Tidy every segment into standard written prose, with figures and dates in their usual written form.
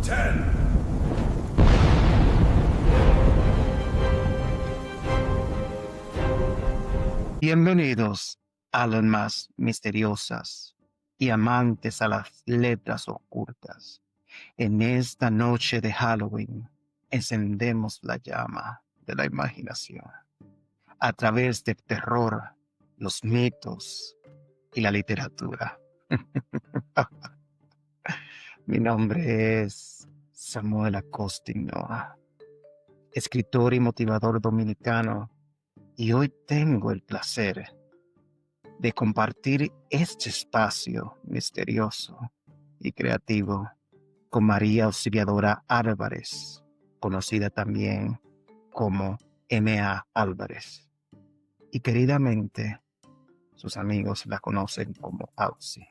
10. Bienvenidos, almas misteriosas y amantes a las letras ocultas. En esta noche de Halloween encendemos la llama de la imaginación a través del terror, los mitos y la literatura. Mi nombre es Samuel Acosta Hinoa, escritor y motivador dominicano, y hoy tengo el placer de compartir este espacio misterioso y creativo con María Auxiliadora Álvarez, conocida también como M.A. Álvarez. Y queridamente, sus amigos la conocen como Auxi.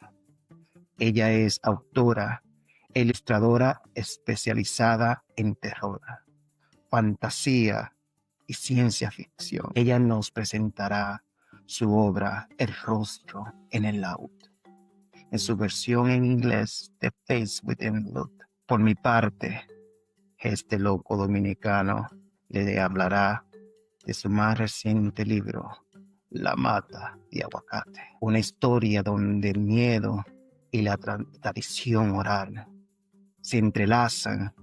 Ella es autora e ilustradora especializada en terror, fantasía y ciencia ficción. Ella nos presentará su obra El rostro en el laúd, en su versión en inglés The Face Within Blood. Por mi parte, este loco dominicano le hablará de su más reciente libro, La mata de aguacate, una historia donde el miedo y la tradición oral se entrelazan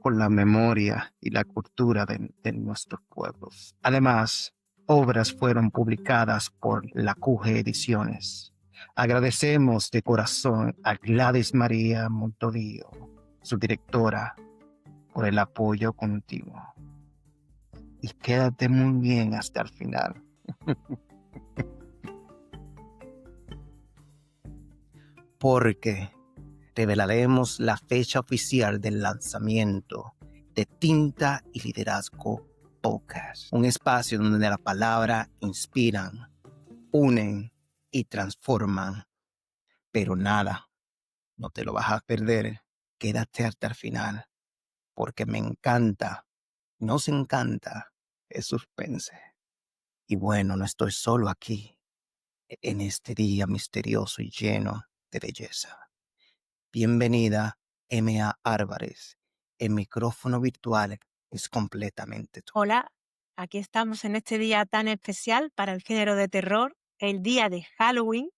con la memoria y la cultura de nuestros pueblos. Además, obras fueron publicadas por la QG Ediciones. Agradecemos de corazón a Gladys María Montovío, su directora, por el apoyo continuo. Y quédate muy bien hasta el final. Porque revelaremos la fecha oficial del lanzamiento de Tinta y Liderazgo Podcast, un espacio donde la palabra inspiran, unen y transforman, pero nada, no te lo vas a perder. Quédate hasta el final, porque me encanta, nos encanta el suspense. Y bueno, no estoy solo aquí, en este día misterioso y lleno de belleza. Bienvenida, M.A. Álvarez. El micrófono virtual es completamente tuyo. Hola, aquí estamos en este día tan especial para el género de terror, el día de Halloween,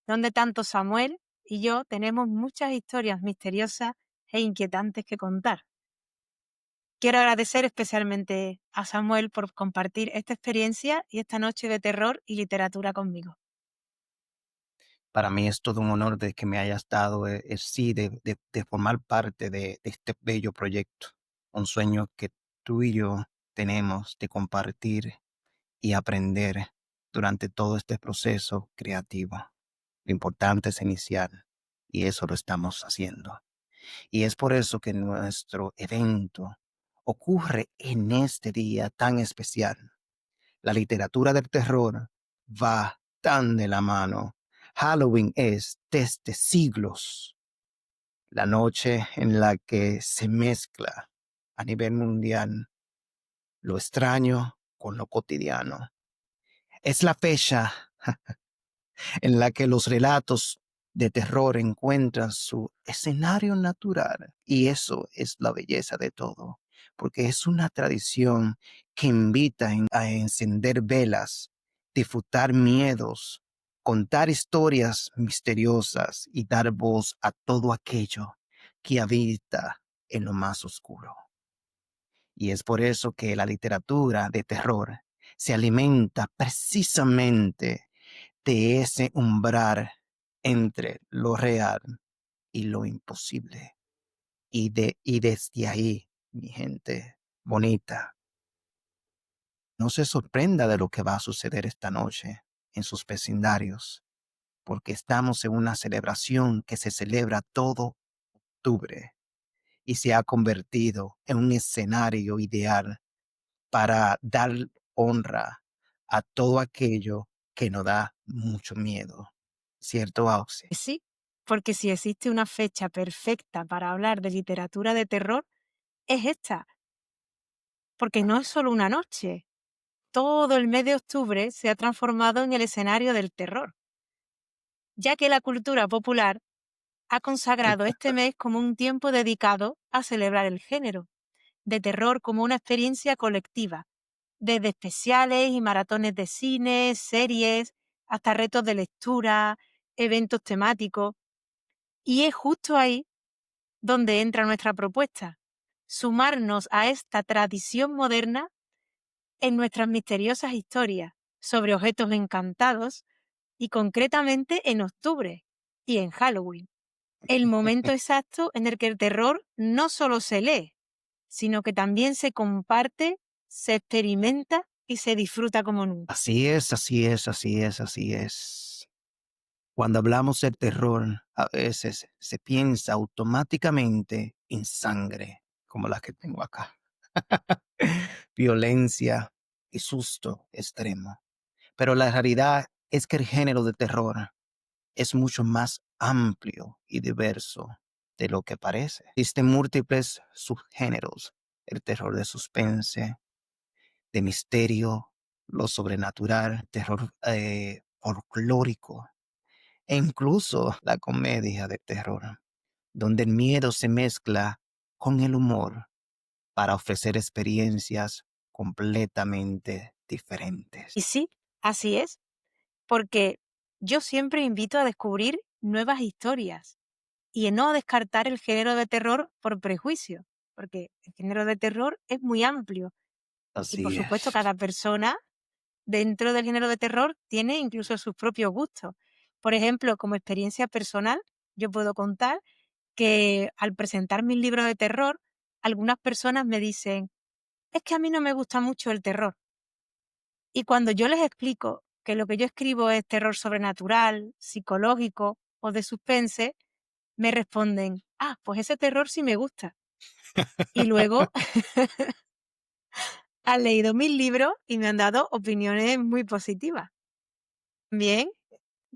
donde tanto Samuel y yo tenemos muchas historias misteriosas e inquietantes que contar. Quiero agradecer especialmente a Samuel por compartir esta experiencia y esta noche de terror y literatura conmigo. Para mí es todo un honor de que me hayas dado de formar parte de este bello proyecto. Un sueño que tú y yo tenemos de compartir y aprender durante todo este proceso creativo. Lo importante es iniciar y eso lo estamos haciendo. Y es por eso que nuestro evento ocurre en este día tan especial. La literatura del terror va tan de la mano. Halloween es desde siglos la noche en la que se mezcla a nivel mundial lo extraño con lo cotidiano. Es la fecha en la que los relatos de terror encuentran su escenario natural. Y eso es la belleza de todo, porque es una tradición que invita a encender velas, disfrutar miedos, contar historias misteriosas y dar voz a todo aquello que habita en lo más oscuro. Y es por eso que la literatura de terror se alimenta precisamente de ese umbral entre lo real y lo imposible. Y desde ahí, mi gente bonita, no se sorprenda de lo que va a suceder esta noche en sus vecindarios, porque estamos en una celebración que se celebra todo octubre y se ha convertido en un escenario ideal para dar honra a todo aquello que nos da mucho miedo. ¿Cierto, Auxi? Sí, porque si existe una fecha perfecta para hablar de literatura de terror, es esta, porque no es solo una noche. Todo el mes de octubre se ha transformado en el escenario del terror, ya que la cultura popular ha consagrado este mes como un tiempo dedicado a celebrar el género de terror como una experiencia colectiva, desde especiales y maratones de cine, series, hasta retos de lectura, eventos temáticos. Y es justo ahí donde entra nuestra propuesta, sumarnos a esta tradición moderna en nuestras misteriosas historias sobre objetos encantados y concretamente en octubre y en Halloween, el momento exacto en el que el terror no solo se lee, sino que también se comparte, se experimenta y se disfruta como nunca. Así es, así es, así es, así es. Cuando hablamos de terror, a veces se piensa automáticamente en sangre, como la que tengo acá. Violencia y susto extremo. Pero la realidad es que el género de terror es mucho más amplio y diverso de lo que parece. Existen múltiples subgéneros: el terror de suspense, de misterio, lo sobrenatural, terror folclórico e incluso la comedia de terror, donde el miedo se mezcla con el humor para ofrecer experiencias completamente Y diferentes. sí, así es, porque yo siempre invito a descubrir nuevas historias y en no descartar el género de terror por prejuicio, porque el género de terror es muy amplio y por Así supuesto es. cada persona dentro del género de terror tiene incluso sus propios gustos. Por ejemplo, como experiencia personal, yo puedo contar que al presentar mis libros de terror, algunas personas me dicen, es que a mí no me gusta mucho el terror. Y cuando yo les explico que lo que yo escribo es terror sobrenatural, psicológico o de suspense, me responden, ah, pues ese terror sí me gusta. Y luego han leído mis libros y me han dado opiniones muy positivas. Bien,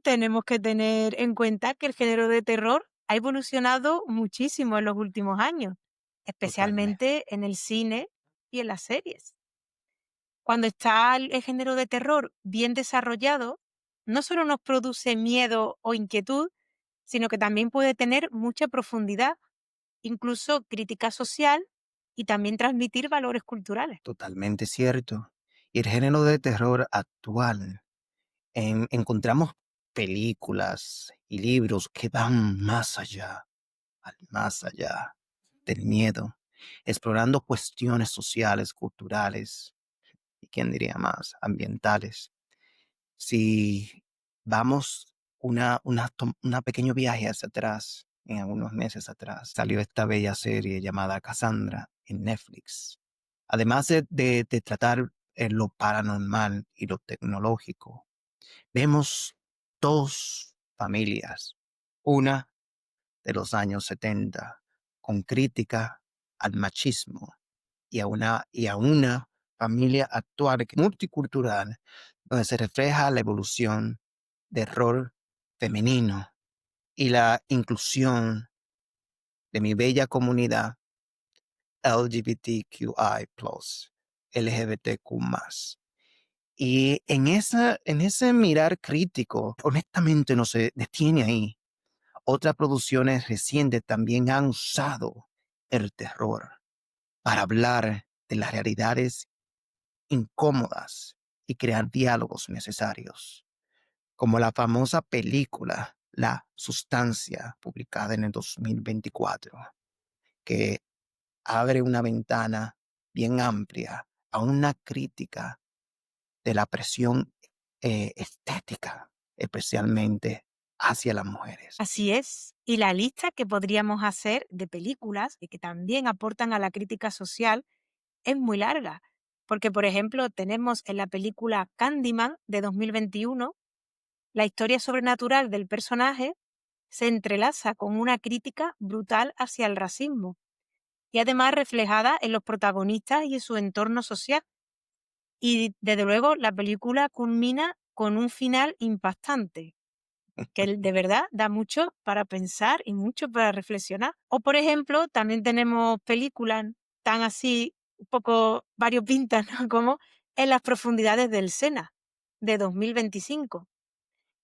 tenemos que tener en cuenta que el género de terror ha evolucionado muchísimo en los últimos años, Totalmente, especialmente en el cine y en las series. Cuando está el género de terror bien desarrollado, no solo nos produce miedo o inquietud, sino que también puede tener mucha profundidad, incluso crítica social y también transmitir valores culturales. totalmente cierto. Y el género de terror actual, encontramos películas y libros que van más allá, más allá del miedo, explorando cuestiones sociales, culturales y, quién diría más, ambientales. Si vamos una pequeño viaje hacia atrás, en algunos meses atrás, salió esta bella serie llamada Cassandra en Netflix. Además de tratar lo paranormal y lo tecnológico, vemos dos familias. Una de los años 70 con crítica al machismo y a una familia actual multicultural, donde se refleja la evolución del rol femenino y la inclusión de mi bella comunidad LGBTQI+, LGBTQ+. Y en ese mirar crítico, honestamente no se detiene ahí. Otras producciones recientes también han usado el terror para hablar de las realidades incómodas y crear diálogos necesarios, como la famosa película La Sustancia, publicada en el 2024, que abre una ventana bien amplia a una crítica de la presión estética, especialmente hacia las mujeres. Así es, y la lista que podríamos hacer de películas y que también aportan a la crítica social es muy larga, porque por ejemplo tenemos en la película Candyman de 2021, la historia sobrenatural del personaje se entrelaza con una crítica brutal hacia el racismo y además reflejada en los protagonistas y en su entorno social. Y desde luego la película culmina con un final impactante, que de verdad da mucho para pensar y mucho para reflexionar. O por ejemplo, también tenemos películas tan así, un poco variopintas, ¿no? Como En las profundidades del Sena, de 2025,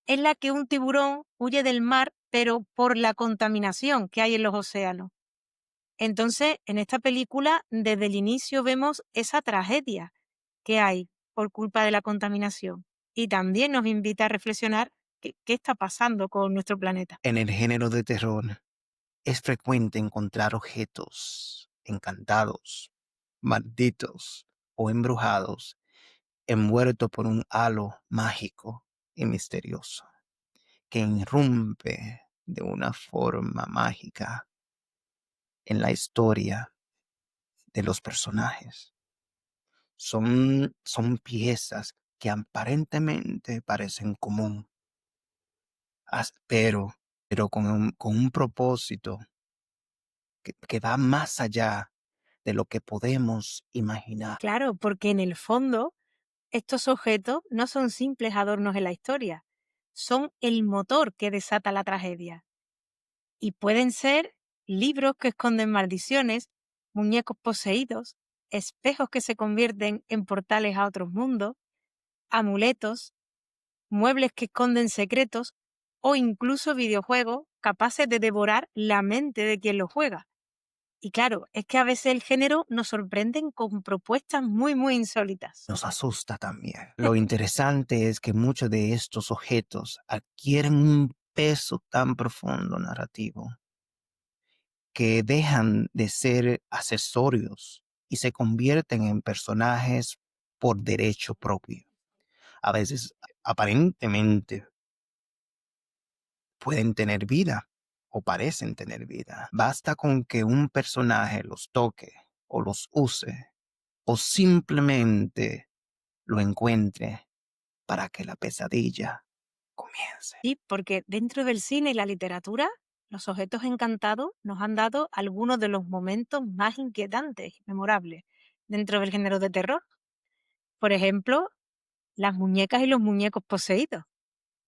en la que un tiburón huye del mar pero por la contaminación que hay en los océanos. Entonces, en esta película, desde el inicio vemos esa tragedia que hay por culpa de la contaminación y también nos invita a reflexionar qué está pasando con nuestro planeta. En el género de terror es frecuente encontrar objetos encantados, malditos o embrujados, envueltos por un halo mágico y misterioso, que irrumpe de una forma mágica en la historia de los personajes. Son piezas que aparentemente parecen común, pero con un propósito que va más allá de lo que podemos imaginar. Claro, porque en el fondo estos objetos no son simples adornos en la historia, son el motor que desata la tragedia. Y pueden ser libros que esconden maldiciones, muñecos poseídos, espejos que se convierten en portales a otros mundos, amuletos, muebles que esconden secretos o incluso videojuegos capaces de devorar la mente de quien los juega. Y claro, es que a veces el género nos sorprenden con propuestas muy insólitas. Nos asusta también. Lo interesante es que muchos de estos objetos adquieren un peso tan profundo narrativo que dejan de ser accesorios y se convierten en personajes por derecho propio. A veces aparentemente pueden tener vida o parecen tener vida. Basta con que un personaje los toque o los use o simplemente lo encuentre para que la pesadilla comience. Sí, porque dentro del cine y la literatura, los objetos encantados nos han dado algunos de los momentos más inquietantes y memorables dentro del género de terror. Por ejemplo, las muñecas y los muñecos poseídos.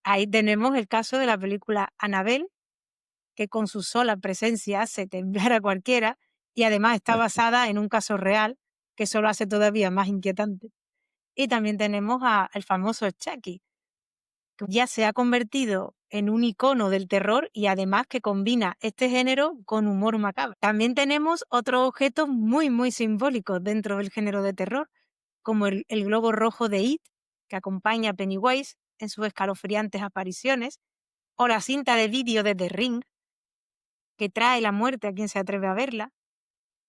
Ahí tenemos el caso de la película Annabelle, que con su sola presencia hace temblar a cualquiera y además está basada en un caso real que solo hace todavía más inquietante. Y también tenemos al famoso Chucky, que ya se ha convertido en un icono del terror y además que combina este género con humor macabro. También tenemos otros objetos muy simbólicos dentro del género de terror, como el globo rojo de It, que acompaña a Pennywise en sus escalofriantes apariciones, o la cinta de vídeo de The Ring, que trae la muerte a quien se atreve a verla,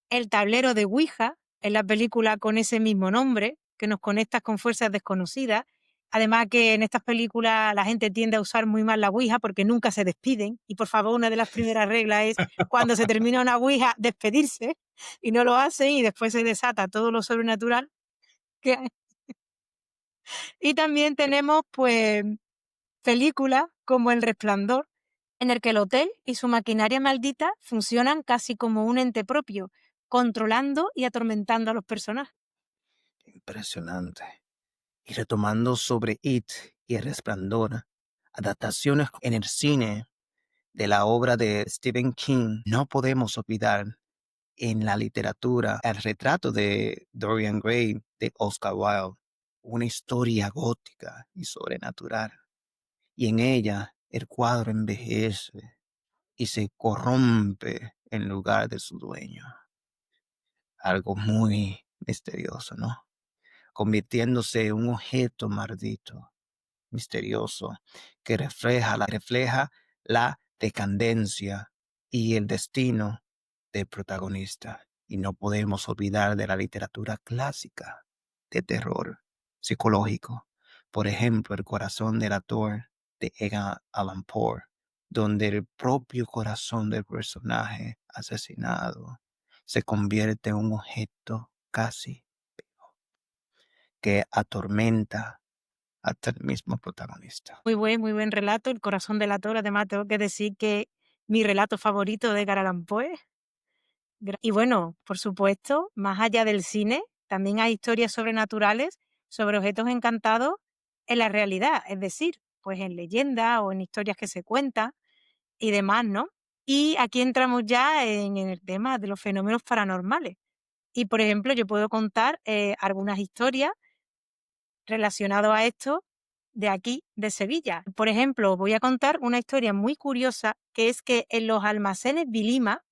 el tablero de Ouija, en la película con ese mismo nombre, que nos conecta con fuerzas desconocidas. Además que en estas películas la gente tiende a usar muy mal la Ouija porque nunca se despiden. Y por favor, una de las primeras reglas es cuando se termina una Ouija, despedirse. Y no lo hacen y después se desata todo lo sobrenatural que hay. Y también tenemos pues películas como El Resplandor, en el que el hotel y su maquinaria maldita funcionan casi como un ente propio, controlando y atormentando a los personajes. Impresionante. Y retomando sobre It y El Resplandor, adaptaciones en el cine de la obra de Stephen King, no podemos olvidar en la literatura el retrato de Dorian Gray de Oscar Wilde, una historia gótica y sobrenatural. Y en ella el cuadro envejece y se corrompe en lugar de su dueño. Algo muy misterioso, ¿no? Convirtiéndose en un objeto maldito, misterioso, que refleja la decadencia y el destino del protagonista. Y no podemos olvidar de la literatura clásica de terror psicológico. Por ejemplo, El corazón del actor de Edgar Allan Poe, donde el propio corazón del personaje asesinado se convierte en un objeto casi que atormenta hasta el mismo protagonista. Muy buen relato, El corazón del actor. Además, tengo que decir que mi relato favorito de Edgar Allan Poe. Y bueno, por supuesto, más allá del cine, también hay historias sobrenaturales sobre objetos encantados en la realidad, es decir, pues en leyendas o en historias que se cuentan y demás, ¿no? Y aquí entramos ya en el tema de los fenómenos paranormales. Y, por ejemplo, yo puedo contar algunas historias relacionadas a esto de aquí, de Sevilla. Por ejemplo, os voy a contar una historia muy curiosa, que es que en los almacenes Vilima,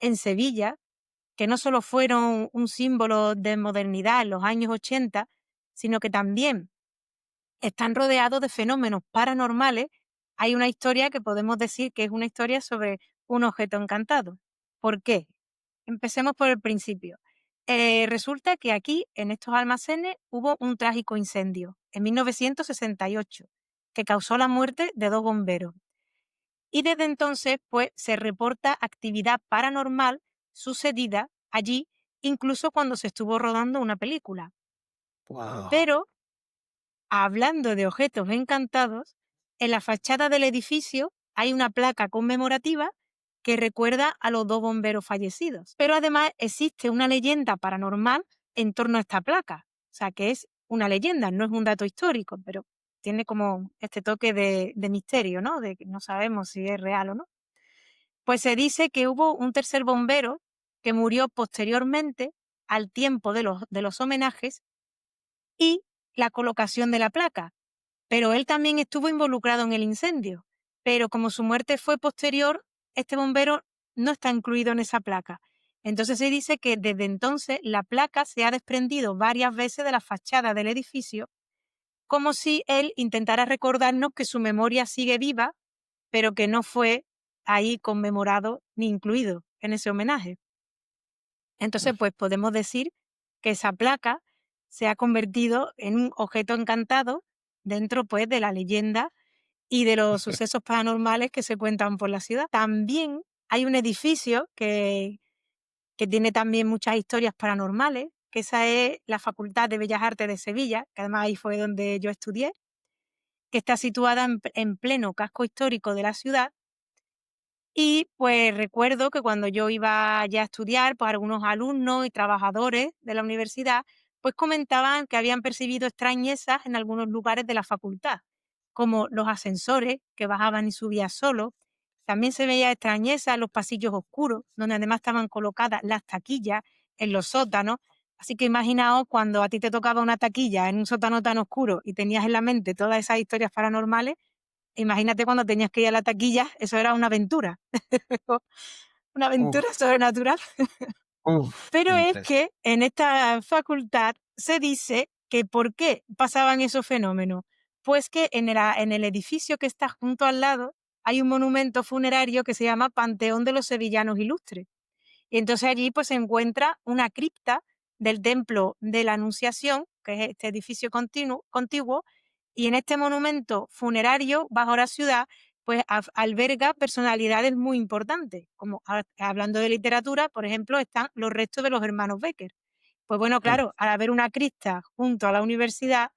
en Sevilla, que no solo fueron un símbolo de modernidad en los años 80, sino que también están rodeados de fenómenos paranormales. Hay una historia que podemos decir que es una historia sobre un objeto encantado. ¿Por qué? Empecemos por el principio. Resulta que aquí, en estos almacenes, hubo un trágico incendio en 1968 que causó la muerte de 2 bomberos. Y desde entonces, pues, se reporta actividad paranormal sucedida allí, incluso cuando se estuvo rodando una película. Wow. Pero, hablando de objetos encantados, en la fachada del edificio hay una placa conmemorativa que recuerda a los 2 bomberos fallecidos. Pero además existe una leyenda paranormal en torno a esta placa. O sea, que es una leyenda, no es un dato histórico, pero tiene como este toque de misterio, ¿no? De que no sabemos si es real o no. Pues se dice que hubo un tercer bombero que murió posteriormente al tiempo de los homenajes y la colocación de la placa, pero él también estuvo involucrado en el incendio. Pero como su muerte fue posterior, este bombero no está incluido en esa placa. Entonces se dice que desde entonces la placa se ha desprendido varias veces de la fachada del edificio, como si él intentara recordarnos que su memoria sigue viva, pero que no fue ahí conmemorado ni incluido en ese homenaje. Entonces, pues podemos decir que esa placa se ha convertido en un objeto encantado dentro, pues, de la leyenda y de los sucesos paranormales que se cuentan por la ciudad. También hay un edificio que tiene también muchas historias paranormales, que esa es la Facultad de Bellas Artes de Sevilla, que además ahí fue donde yo estudié, que está situada en pleno casco histórico de la ciudad. Y pues recuerdo que cuando yo iba ya a estudiar, pues algunos alumnos y trabajadores de la universidad, pues comentaban que habían percibido extrañezas en algunos lugares de la facultad, como los ascensores que bajaban y subían solos. También se veía extrañeza en los pasillos oscuros, donde además estaban colocadas las taquillas en los sótanos. Así que imaginaos cuando a ti te tocaba una taquilla en un sótano tan oscuro y tenías en la mente todas esas historias paranormales. Imagínate cuando tenías que ir a la taquilla, eso era una aventura, una aventura Uf, sobrenatural. uf, Pero es impresionante. que en esta facultad se dice que ¿por qué pasaban esos fenómenos? Pues que en el edificio que está junto al lado hay un monumento funerario que se llama Panteón de los Sevillanos Ilustres. Y entonces allí pues se encuentra una cripta del Templo de la Anunciación, que es este edificio contiguo, y en este monumento funerario bajo la ciudad pues alberga personalidades muy importantes, como hablando de literatura, por ejemplo, están los restos de los hermanos Becker. Pues bueno, claro, al haber una cripta junto a la universidad,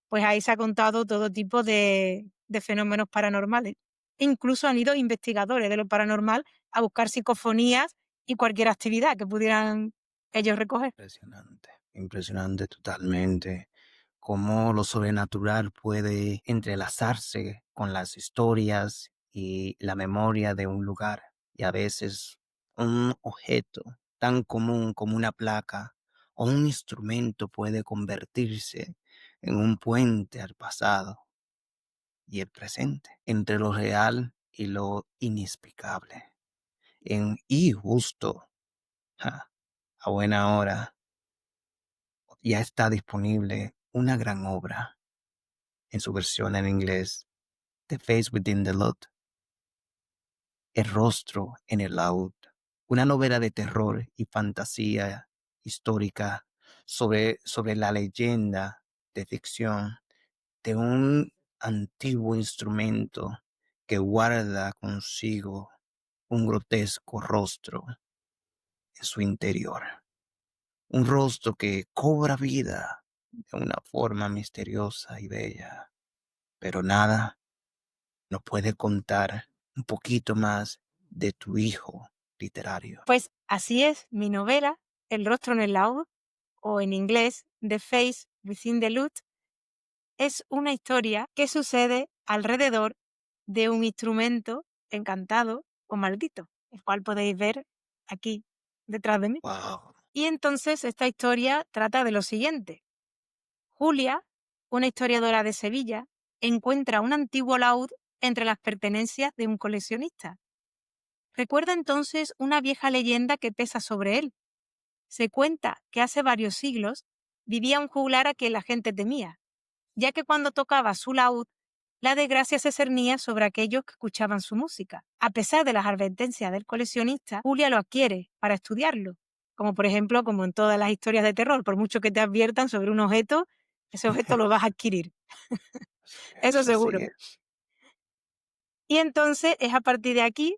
pues ahí se ha contado todo tipo de fenómenos paranormales. Incluso han ido investigadores de lo paranormal a buscar psicofonías y cualquier actividad que pudieran ellos recoger. Impresionante, impresionante totalmente. Cómo lo sobrenatural puede entrelazarse con las historias y la memoria de un lugar. Y a veces un objeto tan común como una placa o un instrumento puede convertirse en un puente al pasado y el presente, entre lo real y lo inexplicable. Y justo, ja, a buena hora ya está disponible una gran obra en su versión en inglés, The Face Within the Lot, El rostro en el laúd, una novela de terror y fantasía histórica sobre la leyenda de ficción de un antiguo instrumento que guarda consigo un grotesco rostro en su interior. Un rostro que cobra vida de una forma misteriosa y bella, pero nada nos puede contar un poquito más de tu hijo literario. Pues así es, mi novela, El rostro en el laúd, o en inglés, The Face Within the Lute, es una historia que sucede alrededor de un instrumento encantado o maldito, el cual podéis ver aquí detrás de mí. Wow. Y entonces esta historia trata de lo siguiente. Julia, una historiadora de Sevilla, encuentra un antiguo laúd entre las pertenencias de un coleccionista. Recuerda entonces una vieja leyenda que pesa sobre él. Se cuenta que hace varios siglos vivía un juglar a quien la gente temía, ya que cuando tocaba su laúd, la desgracia se cernía sobre aquellos que escuchaban su música. A pesar de las advertencias del coleccionista, Julia lo adquiere para estudiarlo, como por ejemplo, como en todas las historias de terror, por mucho que te adviertan sobre un objeto, ese objeto lo vas a adquirir, eso Es así, seguro. Y entonces es a partir de aquí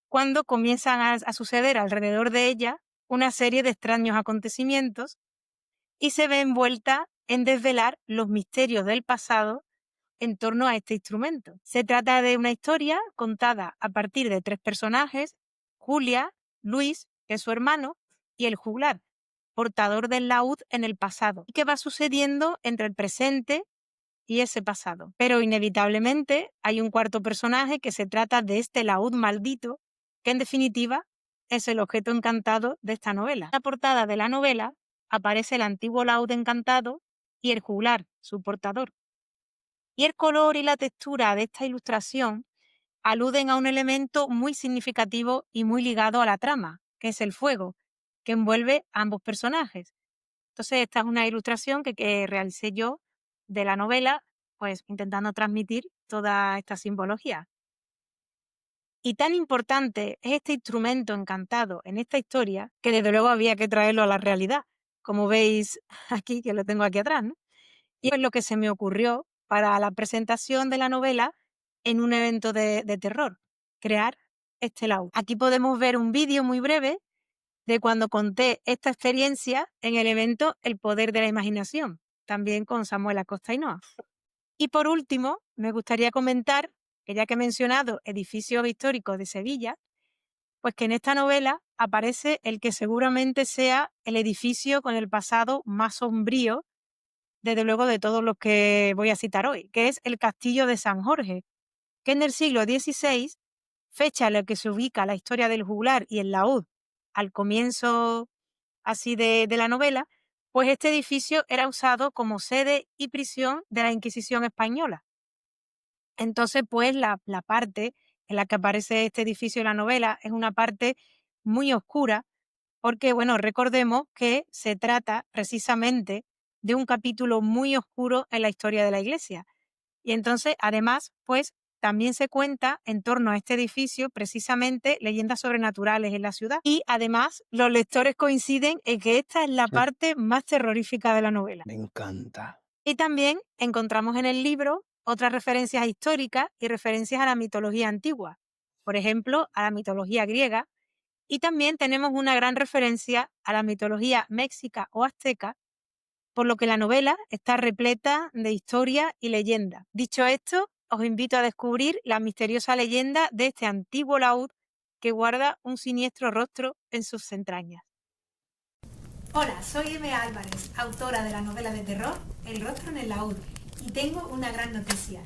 cuando comienzan a suceder alrededor de ella una serie de extraños acontecimientos y se ve envuelta en desvelar los misterios del pasado en torno a este instrumento. Se trata de una historia contada a partir de tres personajes: Julia, Luis, que es su hermano, y el juglar, portador del laúd en el pasado, y que va sucediendo entre el presente y ese pasado. Pero inevitablemente hay un cuarto personaje que se trata de este laúd maldito, que en definitiva es el objeto encantado de esta novela. En la portada de la novela aparece el antiguo laúd encantado y el juglar, su portador. Y el color y la textura de esta ilustración aluden a un elemento muy significativo y muy ligado a la trama, que es el fuego, que envuelve a ambos personajes. Entonces, esta es una ilustración que realicé yo de la novela, pues intentando transmitir toda esta simbología. Y tan importante es este instrumento encantado en esta historia que desde luego había que traerlo a la realidad, como veis aquí, que lo tengo aquí atrás, ¿no? Y es lo que se me ocurrió para la presentación de la novela en un evento de terror, crear este laúd. Aquí podemos ver un vídeo muy breve de cuando conté esta experiencia en el evento El Poder de la Imaginación, también con Samuel Acosta Ainhoa. Y por último, me gustaría comentar que ya que he mencionado edificios históricos de Sevilla, pues que en esta novela aparece el que seguramente sea el edificio con el pasado más sombrío, desde luego de todos los que voy a citar hoy, que es el Castillo de San Jorge, que en el siglo XVI, fecha en la que se ubica la historia del juglar y el laúd al comienzo así de la novela, pues este edificio era usado como sede y prisión de la Inquisición española. Entonces, pues la parte en la que aparece este edificio en la novela es una parte muy oscura, porque, bueno, recordemos que se trata precisamente de un capítulo muy oscuro en la historia de la Iglesia. Y entonces, además, pues también se cuenta en torno a este edificio precisamente leyendas sobrenaturales en la ciudad. Y además, los lectores coinciden en que esta es la parte más terrorífica de la novela. me encanta. Y también encontramos en el libro otras referencias históricas y referencias a la mitología antigua, por ejemplo, a la mitología griega, y también tenemos una gran referencia a la mitología méxica o azteca, por lo que la novela está repleta de historia y leyenda. Dicho esto, os invito a descubrir la misteriosa leyenda de este antiguo laúd que guarda un siniestro rostro en sus entrañas. Hola, soy M. Álvarez, autora de la novela de terror El rostro en el laúd, y tengo una gran noticia.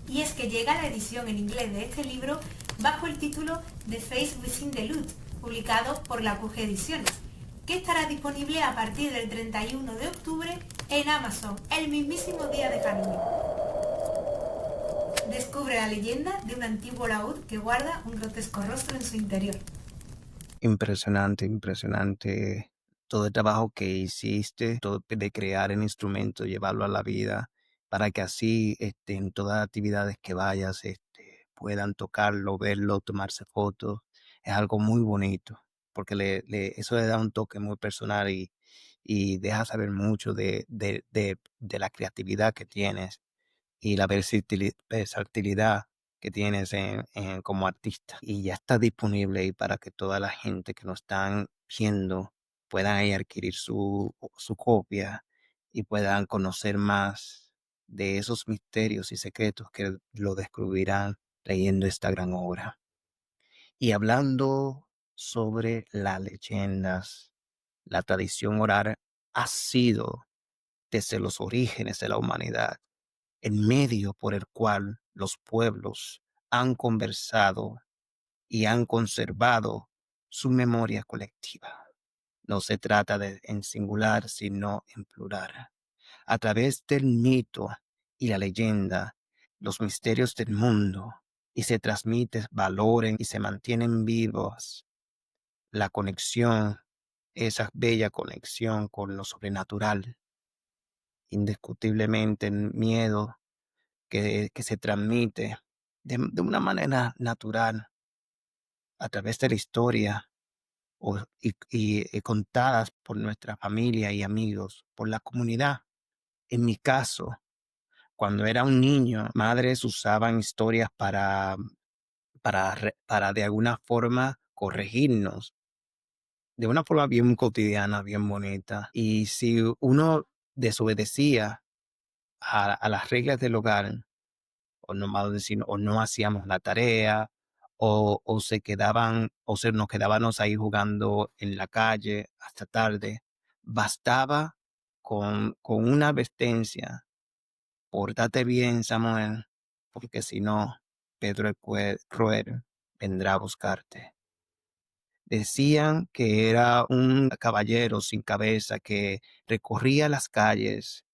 Y es que llega la edición en inglés de este libro bajo el título The Face Within the Loot, publicado por la Puge Ediciones, que estará disponible a partir del 31 de octubre en Amazon, el mismísimo día de Halloween. Descubre la leyenda de un antiguo laúd que guarda un grotesco rostro en su interior. Impresionante, impresionante todo el trabajo que hiciste, todo de crear el instrumento, llevarlo a la vida, para que así en todas las actividades que vayas puedan tocarlo, verlo, tomarse fotos. Es algo muy bonito, porque eso le da un toque muy personal y deja saber mucho de la creatividad que tienes y la versatilidad que tienes como artista. Y ya está disponible ahí para que toda la gente que nos están viendo puedan ahí adquirir su copia y puedan conocer más de esos misterios y secretos que lo descubrirán leyendo esta gran obra. Y hablando sobre las leyendas, la tradición oral ha sido desde los orígenes de la humanidad el medio por el cual los pueblos han conversado y han conservado su memoria colectiva. No se trata de en singular, sino en plural. A través del mito y la leyenda, los misterios del mundo, y se transmiten valores y se mantienen vivos la conexión, esa bella conexión con lo sobrenatural, indiscutiblemente el miedo que se transmite de una manera natural a través de la historia y contadas por nuestra familia y amigos, por la comunidad. En mi caso, cuando era un niño, madres usaban historias para de alguna forma corregirnos, de una forma bien cotidiana, bien bonita. Y si uno desobedecía a las reglas del hogar, o no más decir, o no hacíamos la tarea, o se quedaban, o se nos quedábamos ahí jugando en la calle hasta tarde, bastaba con una advertencia: pórtate bien, Samuel, porque si no, Pedro el cruel vendrá a buscarte. Decían que era un caballero sin cabeza que recorría las calles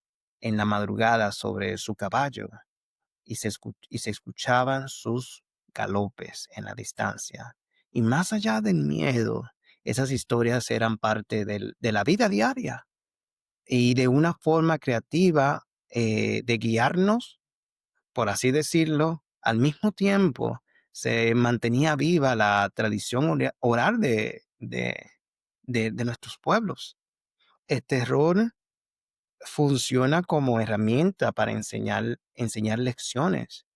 en la madrugada sobre su caballo y se escuchaban sus galopes en la distancia. Y más allá del miedo, esas historias eran parte de la vida diaria y de una forma creativa de guiarnos, por así decirlo. Al mismo tiempo se mantenía viva la tradición oral de nuestros pueblos. El terror funciona como herramienta para enseñar lecciones.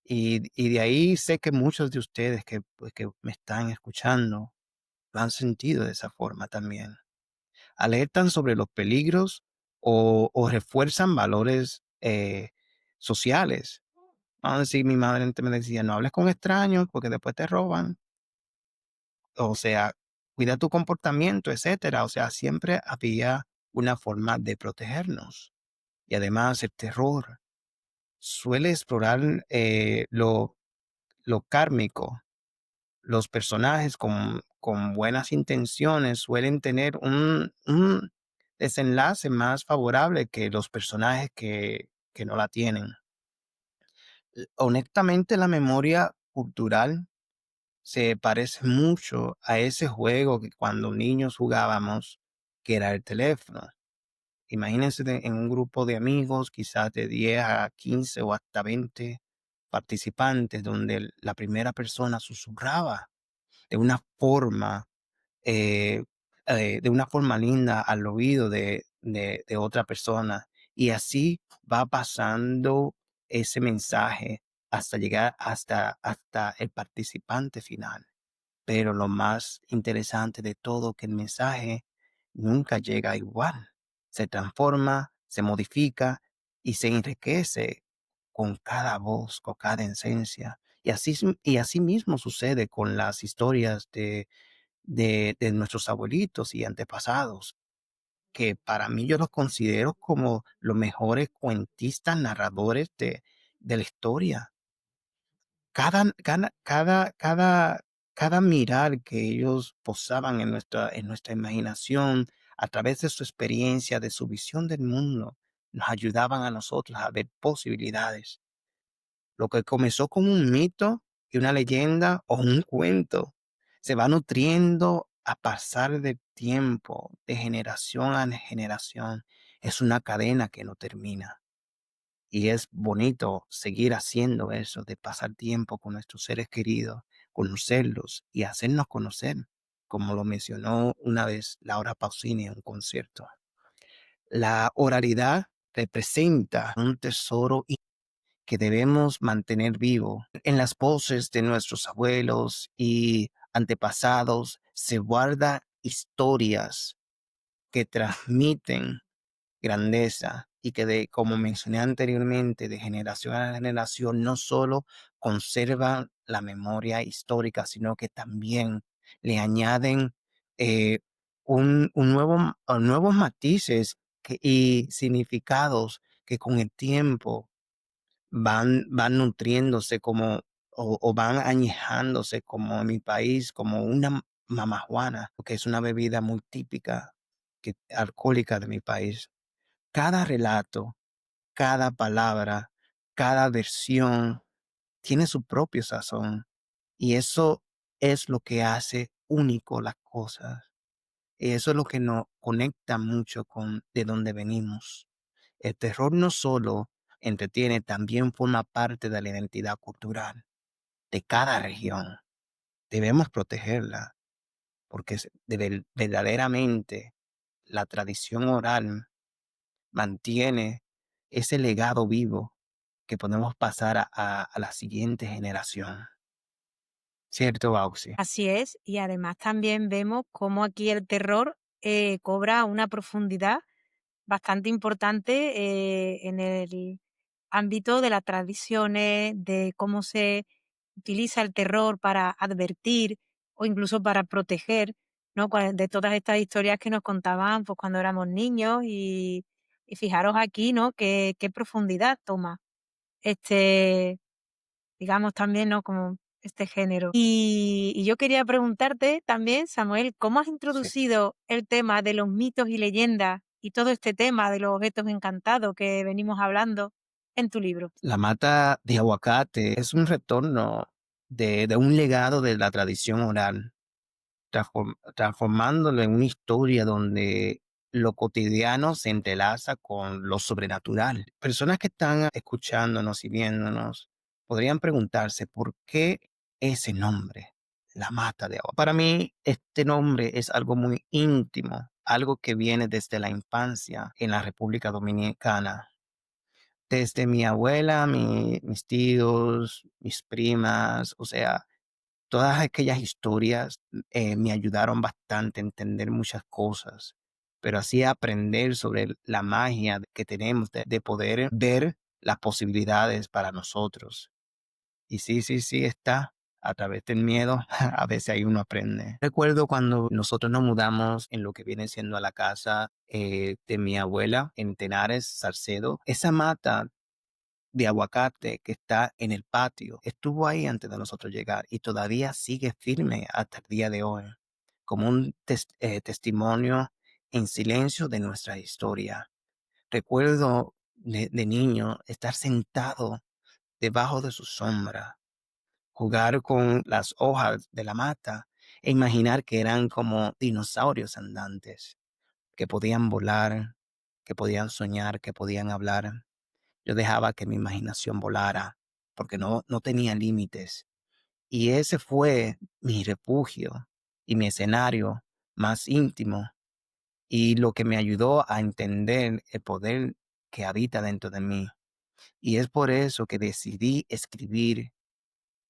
Y de ahí sé que muchos de ustedes que, pues, que me están escuchando lo han sentido de esa forma también. Alertan sobre los peligros o refuerzan valores sociales. Vamos a decir, mi madre antes me decía: no hables con extraños porque después te roban. O sea, cuida tu comportamiento, etcétera. O sea, siempre había una forma de protegernos. Y además el terror suele explorar lo kármico. Los personajes con buenas intenciones suelen tener un desenlace más favorable que los personajes que no la tienen. Honestamente, la memoria cultural se parece mucho a ese juego que cuando niños jugábamos, que era el teléfono. Imagínense en un grupo de amigos, quizás de 10 a 15 o hasta 20 participantes, donde la primera persona susurraba de una forma, eh, de una forma linda al oído de otra persona. Y así va pasando ese mensaje hasta llegar hasta el participante final. Pero lo más interesante de todo, que el mensaje nunca llega igual. Se transforma, se modifica y se enriquece con cada voz, con cada esencia. Y así mismo sucede con las historias de nuestros abuelitos y antepasados, que para mí yo los considero como los mejores cuentistas, narradores de la historia. Cada mirar que ellos posaban en nuestra imaginación, a través de su experiencia, de su visión del mundo, nos ayudaban a nosotros a ver posibilidades. Lo que comenzó como un mito y una leyenda o un cuento, se va nutriendo a pasar del tiempo, de generación a generación. Es una cadena que no termina. Y es bonito seguir haciendo eso, de pasar tiempo con nuestros seres queridos, conocerlos y hacernos conocer, como lo mencionó una vez Laura Pausini en un concierto. La oralidad representa un tesoro que debemos mantener vivo. En las voces de nuestros abuelos y antepasados se guardan historias que transmiten grandeza y que como mencioné anteriormente, de generación a generación, no solo conservan la memoria histórica, sino que también le añaden eh, nuevos matices y significados que con el tiempo van nutriéndose o van añejándose, como en mi país, como una mamajuana, que es una bebida muy típica alcohólica de mi país. Cada relato, cada palabra, cada versión tiene su propio sazón. Y eso es lo que hace único las cosas. Y eso es lo que nos conecta mucho con de dónde venimos. El terror no solo entretiene, también forma parte de la identidad cultural de cada región. Debemos protegerla porque verdaderamente la tradición oral mantiene ese legado vivo que podemos pasar a la siguiente generación. ¿Cierto, Bauxi? Así es, y además también vemos cómo aquí el terror cobra una profundidad bastante importante en el ámbito de las tradiciones, de cómo se utiliza el terror para advertir o incluso para proteger, ¿no? De todas estas historias que nos contaban pues, cuando éramos niños y fijaros aquí, ¿no? Qué profundidad toma este, digamos también, ¿no? Como este género. Y yo quería preguntarte también, Samuel, ¿cómo has Sí. introducido el tema de los mitos y leyendas y todo este tema de los objetos encantados que venimos hablando en tu libro? La mata de aguacate es un retorno de un legado de la tradición oral, transformándolo en una historia donde lo cotidiano se entrelaza con lo sobrenatural. Personas que están escuchándonos y viéndonos podrían preguntarse por qué ese nombre, la mata de agua. Para mí, este nombre es algo muy íntimo, algo que viene desde la infancia en la República Dominicana. Desde mi abuela, mis tíos, mis primas, o sea, todas aquellas historias me ayudaron bastante a entender muchas cosas, pero así aprender sobre la magia que tenemos de poder ver las posibilidades para nosotros. Y sí, sí, sí está. A través del miedo, a veces ahí uno aprende. Recuerdo cuando nosotros nos mudamos en lo que viene siendo a la casa de mi abuela en Tenares, Salcedo. Esa mata de aguacate que está en el patio estuvo ahí antes de nosotros llegar y todavía sigue firme hasta el día de hoy, como un testimonio en silencio de nuestra historia. Recuerdo de niño estar sentado debajo de su sombra, jugar con las hojas de la mata e imaginar que eran como dinosaurios andantes, que podían volar, que podían soñar, que podían hablar. Yo dejaba que mi imaginación volara porque no tenía límites. Y ese fue mi refugio y mi escenario más íntimo y lo que me ayudó a entender el poder que habita dentro de mí. Y es por eso que decidí escribir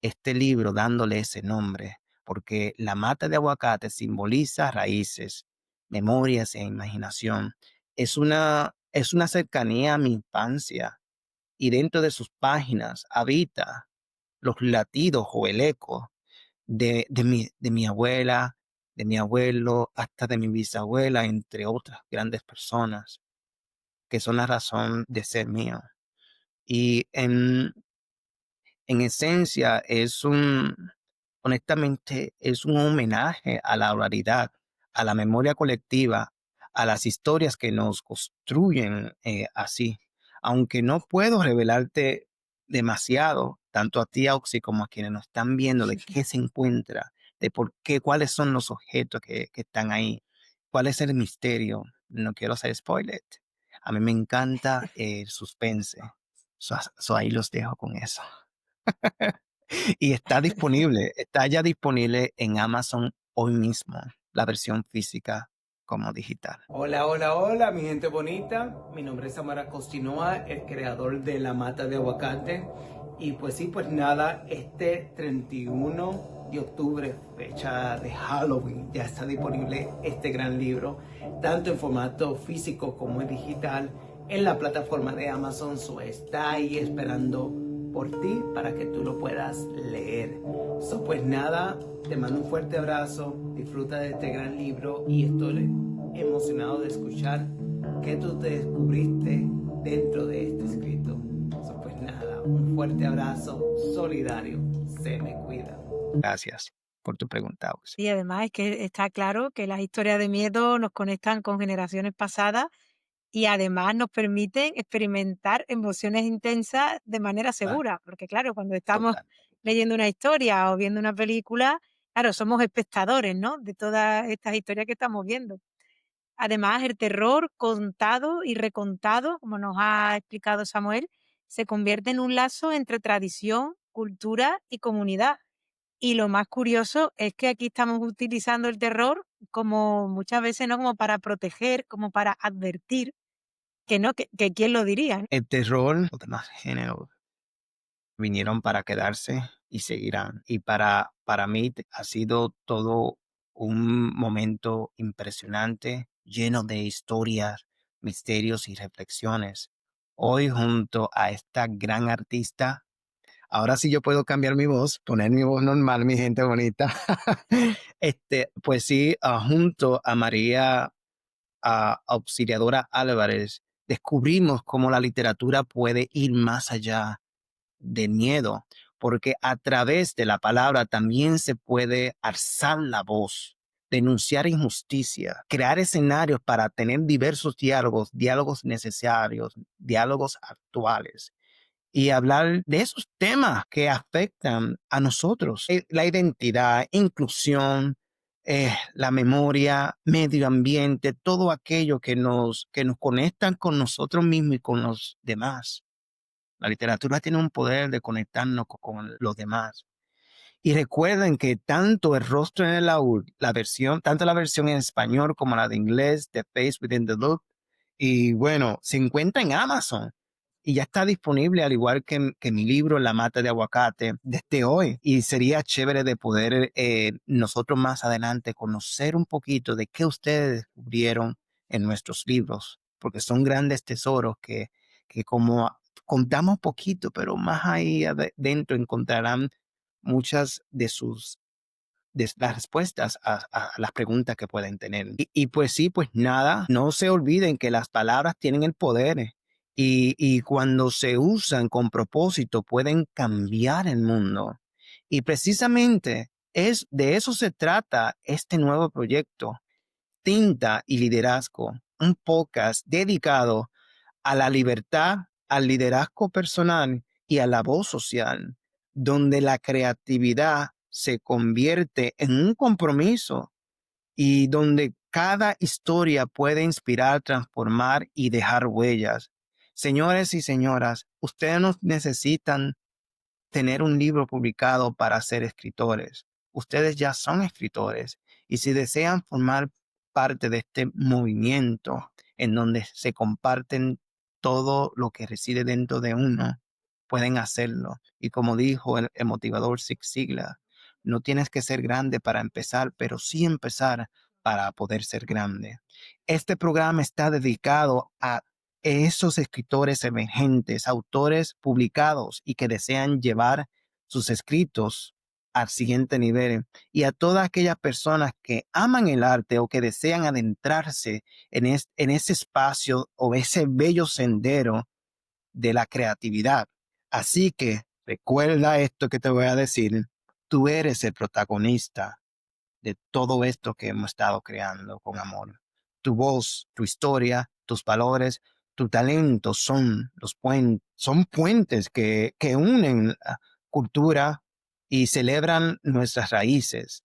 este libro dándole ese nombre, porque la mata de aguacate simboliza raíces, memorias e imaginación. Es una cercanía a mi infancia y dentro de sus páginas habita los latidos o el eco de mi abuela, de mi abuelo, hasta de mi bisabuela, entre otras grandes personas que son la razón de ser mío. Y en esencia honestamente, es un homenaje a la oralidad, a la memoria colectiva, a las historias que nos construyen así. Aunque no puedo revelarte demasiado, tanto a ti, Auxi, como a quienes nos están viendo, de qué se encuentra, de por qué, cuáles son los objetos que están ahí, cuál es el misterio. No quiero hacer spoiler. A mí me encanta el suspense. Ahí los dejo con eso. Y está ya disponible en Amazon hoy mismo, la versión física como digital. Hola, hola, hola, mi gente bonita. Mi nombre es Samara Costinoa, el creador de La Mata de Aguacate. Y pues sí, pues nada, este 31 de octubre, fecha de Halloween, ya está disponible este gran libro, tanto en formato físico como en digital, en la plataforma de Amazon. So está ahí esperando por ti para que tú lo puedas leer. So pues nada, te mando un fuerte abrazo, disfruta de este gran libro y estoy emocionado de escuchar qué tú te descubriste dentro de este escrito. So, pues nada, un fuerte abrazo solidario. Se me cuida. Gracias por tu pregunta, Auxi. Y además es que está claro que las historias de miedo nos conectan con generaciones pasadas y además nos permiten experimentar emociones intensas de manera Ah, segura, porque claro, cuando estamos total. leyendo una historia o viendo una película, claro, somos espectadores, ¿no? De todas estas historias que estamos viendo. Además, el terror contado y recontado, como nos ha explicado Samuel, se convierte en un lazo entre tradición, cultura y comunidad. Y lo más curioso es que aquí estamos utilizando el terror como muchas veces, ¿no? Como para proteger, como para advertir, que no, que quién lo diría, ¿no? El terror, los demás géneros vinieron para quedarse y seguirán. Y para mí ha sido todo un momento impresionante, lleno de historias, misterios y reflexiones. Hoy junto a esta gran artista, ahora sí yo puedo cambiar mi voz, poner mi voz normal, mi gente bonita. Pues sí, junto a María Auxiliadora Álvarez, descubrimos cómo la literatura puede ir más allá de miedo, porque a través de la palabra también se puede alzar la voz, denunciar injusticia, crear escenarios para tener diversos diálogos, diálogos necesarios, diálogos actuales y hablar de esos temas que afectan a nosotros. La identidad, inclusión, la memoria, medio ambiente, todo aquello que nos conectan con nosotros mismos y con los demás. La literatura tiene un poder de conectarnos con los demás. Y recuerden que tanto el rostro en el laúd, la versión, tanto la versión en español como la de inglés, The Face Within the Loop, y bueno, se encuentra en Amazon y ya está disponible al igual que mi libro La mata de aguacate desde hoy. Y sería chévere de poder nosotros más adelante conocer un poquito de qué ustedes descubrieron en nuestros libros, porque son grandes tesoros que como contamos poquito, pero más ahí adentro encontrarán muchas de las respuestas a las preguntas que pueden tener. Y pues sí, pues nada, no se olviden que las palabras tienen el poder y cuando se usan con propósito pueden cambiar el mundo. Y precisamente de eso se trata este nuevo proyecto, Tinta y Liderazgo, un podcast dedicado a la libertad, al liderazgo personal y a la voz social, donde la creatividad se convierte en un compromiso y donde cada historia puede inspirar, transformar y dejar huellas. Señores y señoras, ustedes nos necesitan tener un libro publicado para ser escritores. Ustedes ya son escritores y si desean formar parte de este movimiento en donde se comparten todo lo que reside dentro de uno, pueden hacerlo. Y como dijo el motivador Zig Ziglar, no tienes que ser grande para empezar, pero sí empezar para poder ser grande. Este programa está dedicado a esos escritores emergentes, autores publicados y que desean llevar sus escritos al siguiente nivel y a todas aquellas personas que aman el arte o que desean adentrarse en ese espacio o ese bello sendero de la creatividad. Así que recuerda esto que te voy a decir, tú eres el protagonista de todo esto que hemos estado creando con amor. Tu voz, tu historia, tus valores, tu talento son puentes que unen cultura y celebran nuestras raíces.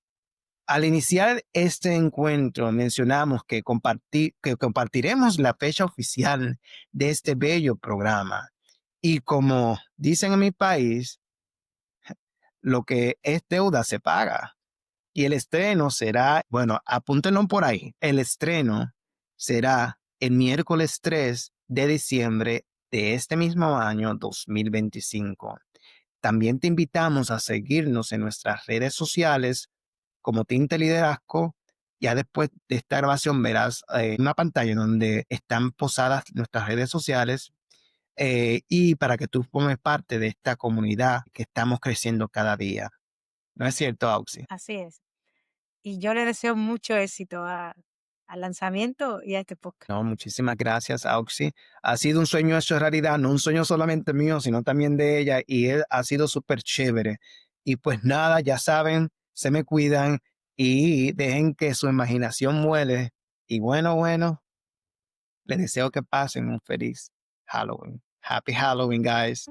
Al iniciar este encuentro mencionamos que compartiremos la fecha oficial de este bello programa. Y como dicen en mi país, lo que es deuda se paga. Y el estreno será, bueno, apúntenlo por ahí. El estreno será el miércoles 3 de diciembre de este mismo año 2025. También te invitamos a seguirnos en nuestras redes sociales como Tinte Liderazgo. Ya después de esta grabación verás una pantalla donde están posadas nuestras redes sociales y para que tú formes parte de esta comunidad que estamos creciendo cada día. ¿No es cierto, Auxi? Así es. Y yo le deseo mucho éxito al lanzamiento y a este podcast. No, muchísimas gracias, Auxi. Ha sido un sueño hecho realidad, no un sueño solamente mío, sino también de ella, y él ha sido súper chévere. Y pues nada, ya saben, se me cuidan y dejen que su imaginación muele. Y bueno, Les deseo que pasen un feliz Halloween. Happy Halloween, guys.